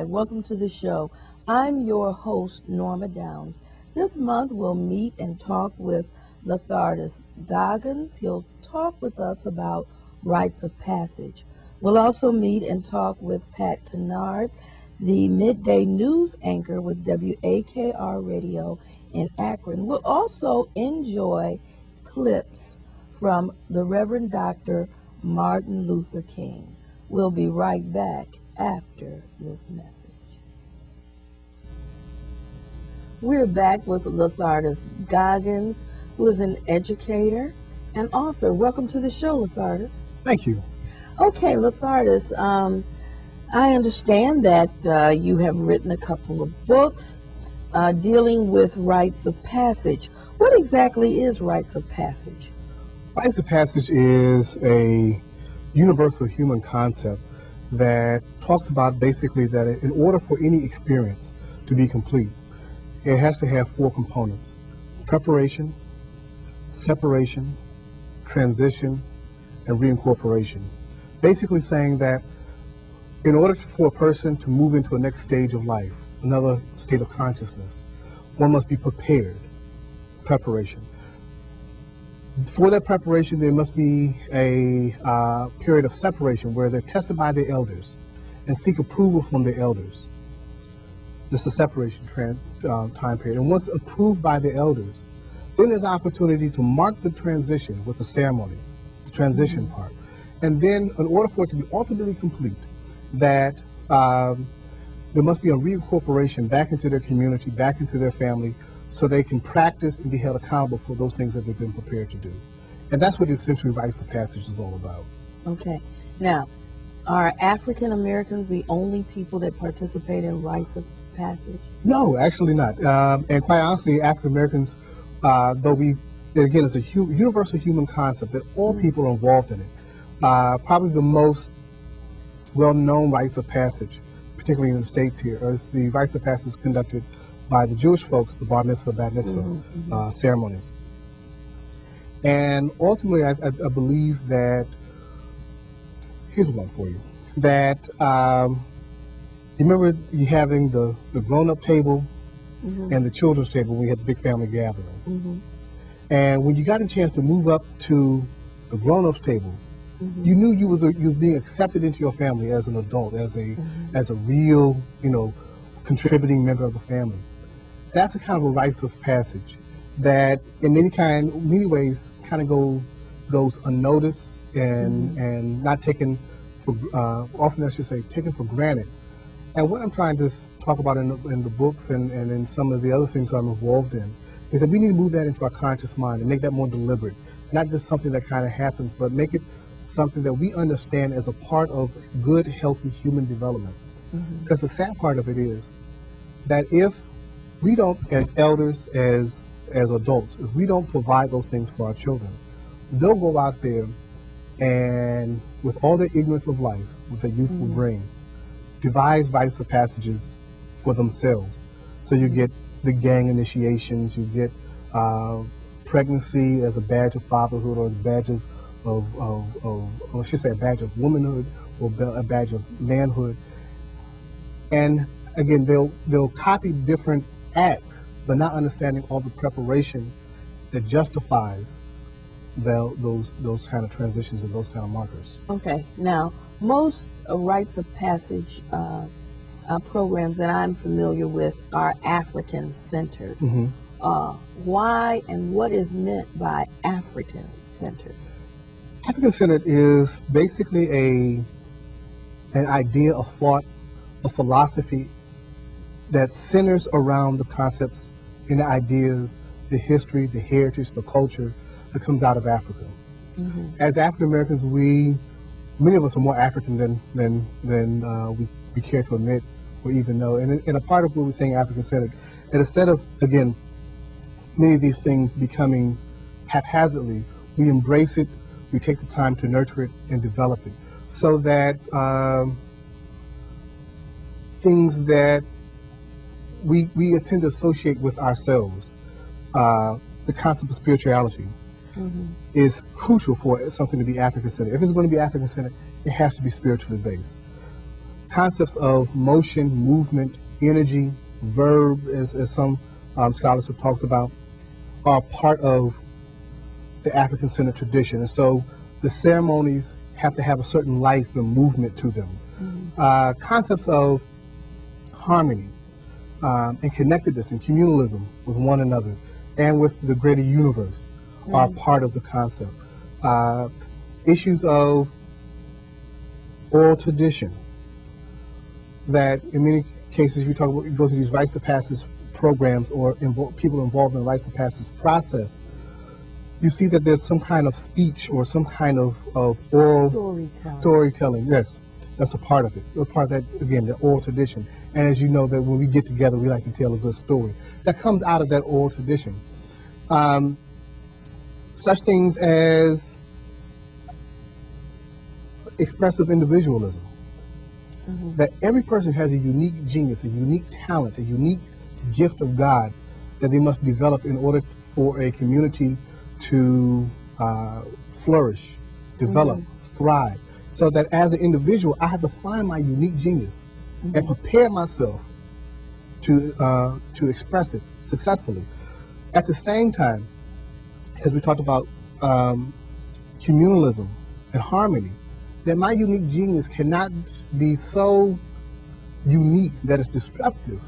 right, welcome to the show. I'm your host, Normah Downs. This month we'll meet and talk with Lathartis Goggins. He'll talk with us about rites of passage. We'll also meet and talk with Pat Kennard, the midday news anchor with WAKR Radio in Akron. We'll also enjoy clips from the Reverend Dr. Martin Luther King. We'll be right back after this message. We're back with Lathartis Goggins, who is an educator and author. Welcome to the show, Lathartis. Thank you. Okay, Lathartis, I understand that you have written a couple of books dealing with rites of passage. What exactly is rites of passage? Rites of passage is a universal human concept that talks about basically that in order for any experience to be complete, it has to have four components: preparation, separation, transition, and reincorporation. Basically saying that in order for a person to move into a next stage of life, another state of consciousness, one must be prepared. Preparation. For that preparation, there must be a period of separation where they're tested by their elders and seek approval from their elders. This is the separation time period. And once approved by the elders, then there's opportunity to mark the transition with a ceremony, the transition part. And then in order for it to be ultimately complete, that there must be a reincorporation back into their community, back into their family, so they can practice and be held accountable for those things that they've been prepared to do. And that's what essentially rites of passage is all about. Okay. Now, are African Americans the only people that participate in rites of passage? No, actually not. And quite honestly, African Americans, though again, it's a universal human concept that all people are involved in it. Probably the most well-known rites of passage, particularly in the States here, is the rites of passage conducted by the Jewish folks, the bar mitzvah, bat mitzvah ceremonies. And ultimately, I believe that, here's one for you, that you remember you having the grown-up table and the children's table when we had the big family gatherings. And when you got a chance to move up to the grown-ups table, you knew you was being accepted into your family as an adult, as a real, contributing member of the family. That's a kind of a rites of passage that, in many ways, kind of goes unnoticed and not taken for often, I should say, taken for granted. And what I'm trying to talk about in the books and in some of the other things I'm involved in is that we need to move that into our conscious mind and make that more deliberate, not just something that kind of happens, but make it something that we understand as a part of good, healthy human development. Because the sad part of it is that if we don't, as elders, as adults, if we don't provide those things for our children, they'll go out there and, with all their ignorance of life, with their youthful brain, devise rites of passages for themselves. So you get the gang initiations, you get pregnancy as a badge of fatherhood, or a badge or I should say a badge of womanhood, or a badge of manhood. And again, they'll copy different acts, but not understanding all the preparation that justifies those kind of transitions and those kind of markers. Okay. Now, most rites of passage programs that I'm familiar with are African-centered. Why and what is meant by African-centered? African-centered is basically an idea, a thought, a philosophy that centers around the concepts and the ideas, the history, the heritage, the culture that comes out of Africa. As African Americans, many of us are more African than we care to admit or even know. And a part of what we're saying African-centered, and instead of, again, many of these things becoming haphazardly, we embrace it, we take the time to nurture it and develop it, so that things that we tend to associate with ourselves, the concept of spirituality, is crucial for something to be African-centered. If it's going to be African-centered, it has to be spiritually based. concepts of motion, movement, energy, verb, as some scholars have talked about, are part of the African-centered tradition. And so the ceremonies have to have a certain life and movement to them. Concepts of harmony and connectedness and communalism with one another and with the greater universe are part of the concept. Issues of oral tradition, that in many cases you go to these rites of passage programs or people involved in the rites of passage process, you see that there's some kind of speech or some kind of oral storytelling. Yes, that's a part of it. A part of that, again, the oral tradition. And as you know, that when we get together, we like to tell a good story. That comes out of that oral tradition. Such things as expressive individualism. That every person has a unique genius, a unique talent, a unique gift of God that they must develop in order for a community to flourish, develop, thrive. So that as an individual, I have to find my unique genius and prepare myself to express it successfully. At the same time, as we talked about communalism and harmony, that my unique genius cannot be so unique that it's disruptive.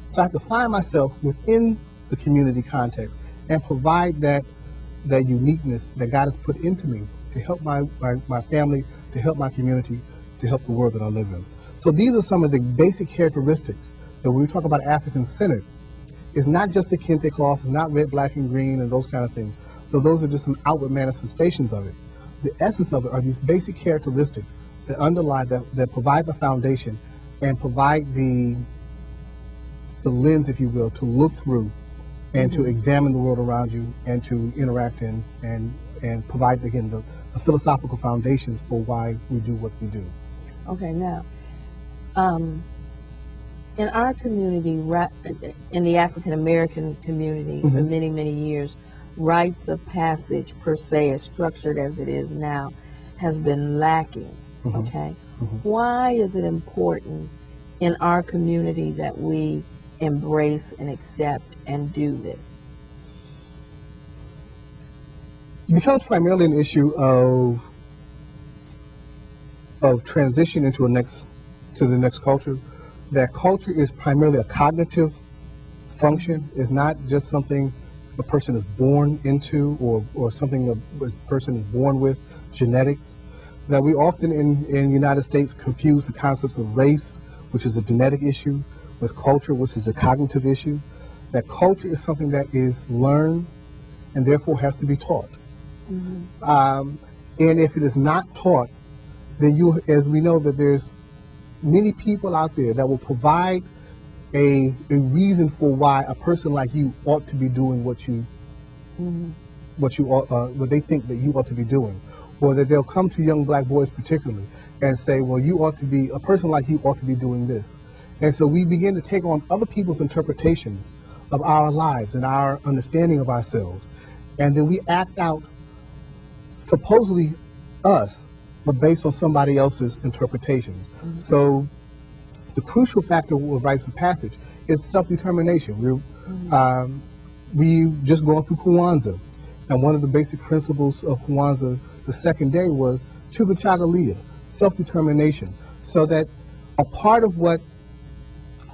So I have to find myself within the community context and provide that uniqueness that God has put into me to help my family, to help my community, to help the world that I live in. So these are some of the basic characteristics that when we talk about African-centered, it's not just the kente cloth, it's not red, black, and green and those kind of things. So those are just some outward manifestations of it. The essence of it are these basic characteristics that underlie, that provide the foundation and provide the lens, if you will, to look through and to examine the world around you and to interact in and provide, again, the philosophical foundations for why we do what we do. Okay, now, in our community, in the African American community, for many, many years, rites of passage per se, as structured as it is now, has been lacking. Okay, why is it important in our community that we embrace and accept and do this? It becomes primarily an issue of transition into the next culture. That culture is primarily a cognitive function. It's not just something a person is born into or something a person is born with, genetics. That we often in the United States confuse the concepts of race, which is a genetic issue, with culture, which is a cognitive issue. That culture is something that is learned and therefore has to be taught. And if it is not taught, then as we know, that there's many people out there that will provide a reason for why a person like you ought to be doing what they think that you ought to be doing, or that they'll come to young black boys particularly and say, well, a person like you ought to be doing this. And so we begin to take on other people's interpretations of our lives and our understanding of ourselves, and then we act out supposedly us, but based on somebody else's interpretations. So the crucial factor with rites of passage is self-determination. We've just gone through Kwanzaa, and one of the basic principles of Kwanzaa, the second day, was Chugachagalia, self-determination. So that a part of what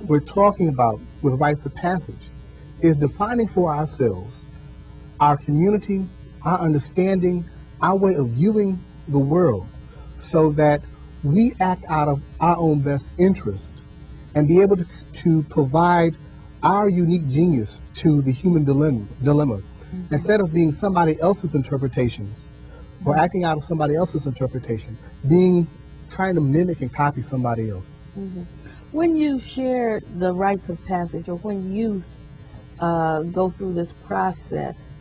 we're talking about with rites of passage is defining for ourselves our community, our understanding, our way of viewing the world, so that we act out of our own best interest and be able to provide our unique genius to the human dilemma. Instead of being somebody else's interpretations or acting out of somebody else's interpretation, trying to mimic and copy somebody else. When you share the rites of passage, or when youth go through this process,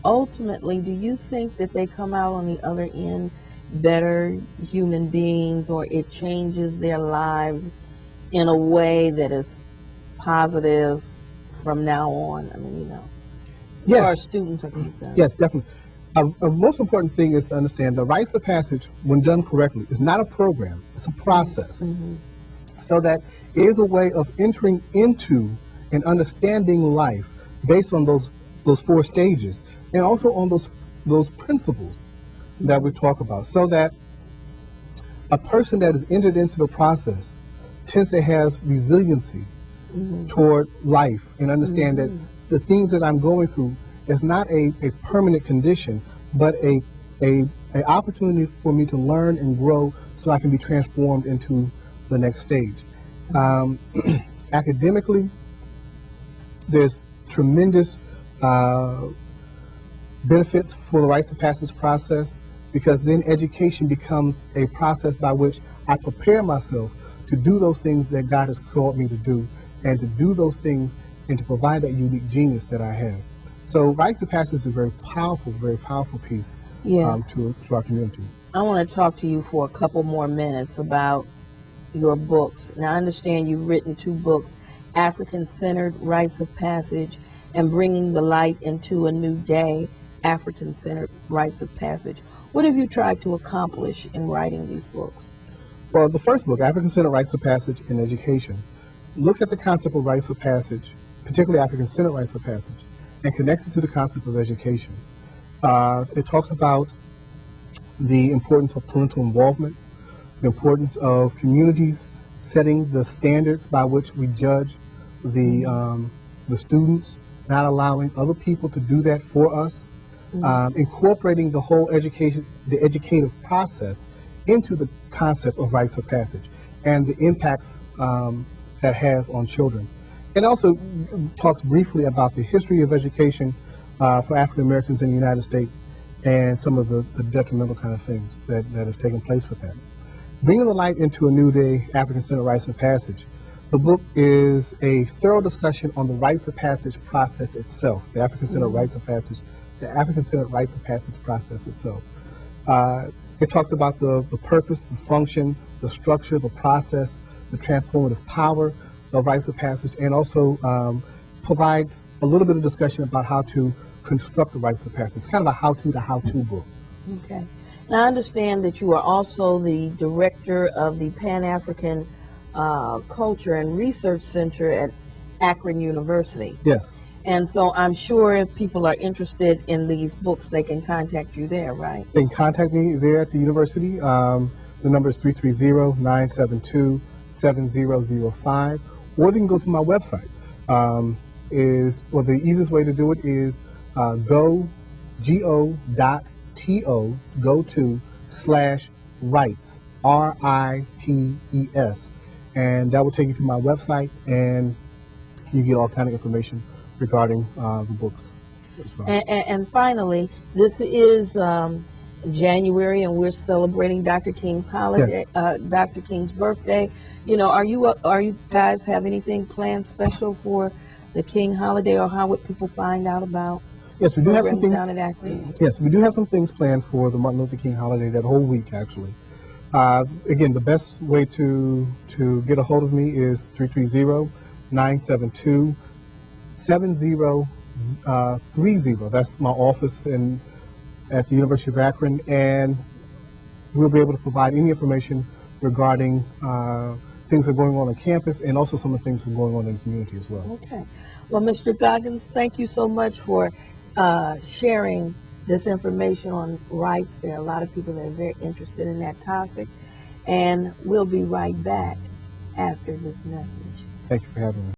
ultimately, do you think that they come out on the other end better human beings, or it changes their lives in a way that is positive from now on? Yes. As far as students are concerned. Yes, definitely. A most important thing is to understand the rites of passage, when done correctly, is not a program, it's a process. Mm-hmm. So that is a way of entering into and understanding life based on those four stages, and also on those principles that we talk about, so that a person that is entered into the process tends to have resiliency toward life and understand that the things that I'm going through is not a permanent condition, but a opportunity for me to learn and grow so I can be transformed into the next stage. Academically, there's tremendous benefits for the rites of passage process, because then education becomes a process by which I prepare myself to do those things that God has called me to do, and to do those things and to provide that unique genius that I have. So rites of passage is a very powerful piece to our community. I want to talk to you for a couple more minutes about your books. Now, I understand you've written 2 books, African-Centered Rites of Passage and Bringing the Light into a New Day, African-Centered Rites of Passage. What have you tried to accomplish in writing these books? Well, the first book, African-Centered Rites of Passage in Education, looks at the concept of rites of passage, particularly African-Centered Rites of Passage, and connects it to the concept of education. It talks about the importance of parental involvement, the importance of communities setting the standards by which we judge the students, not allowing other people to do that for us, incorporating the whole the educative process into the concept of rites of passage and the impacts that has on children. It also talks briefly about the history of education for African Americans in the United States and some of the detrimental kind of things that have taken place with that. Bringing the Light into a New Day, African-Centered Rites of Passage. The book is a thorough discussion on the rites of passage process itself, the African-Centered Rites of Passage, the African-Centered Rites of Passage process itself. It talks about the purpose, the function, the structure, the process, the transformative power of rites of passage, and also provides a little bit of discussion about how to construct the rites of passage. It's kind of a how-to book. Okay. Now, I understand that you are also the director of the Pan-African Culture and Research Center at Akron University. Yes. And so I'm sure if people are interested in these books, they can contact you there, right? They can contact me there at the university. The number is 330-972-7005, or they can go to my website. The easiest way to do it is go to /rites, RITES, and that will take you to my website, and you get all kind of information regarding the books. And finally, this is January, and we're celebrating Dr. King's holiday, Dr. King's birthday. You know, are you guys have anything planned special for the King holiday, or how would people find out about? Yes, we do have some things. Down at Akron? Yes, we do have some things planned for the Martin Luther King holiday, that whole week actually. Again, the best way to get a hold of me is 330-972-7030. That's my office at the University of Akron, and we'll be able to provide any information regarding things that are going on campus, and also some of the things that are going on in the community as well. Okay. Well, Mr. Goggins, thank you so much for sharing this information on rights. There are a lot of people that are very interested in that topic, and we'll be right back after this message. Thank you for having me.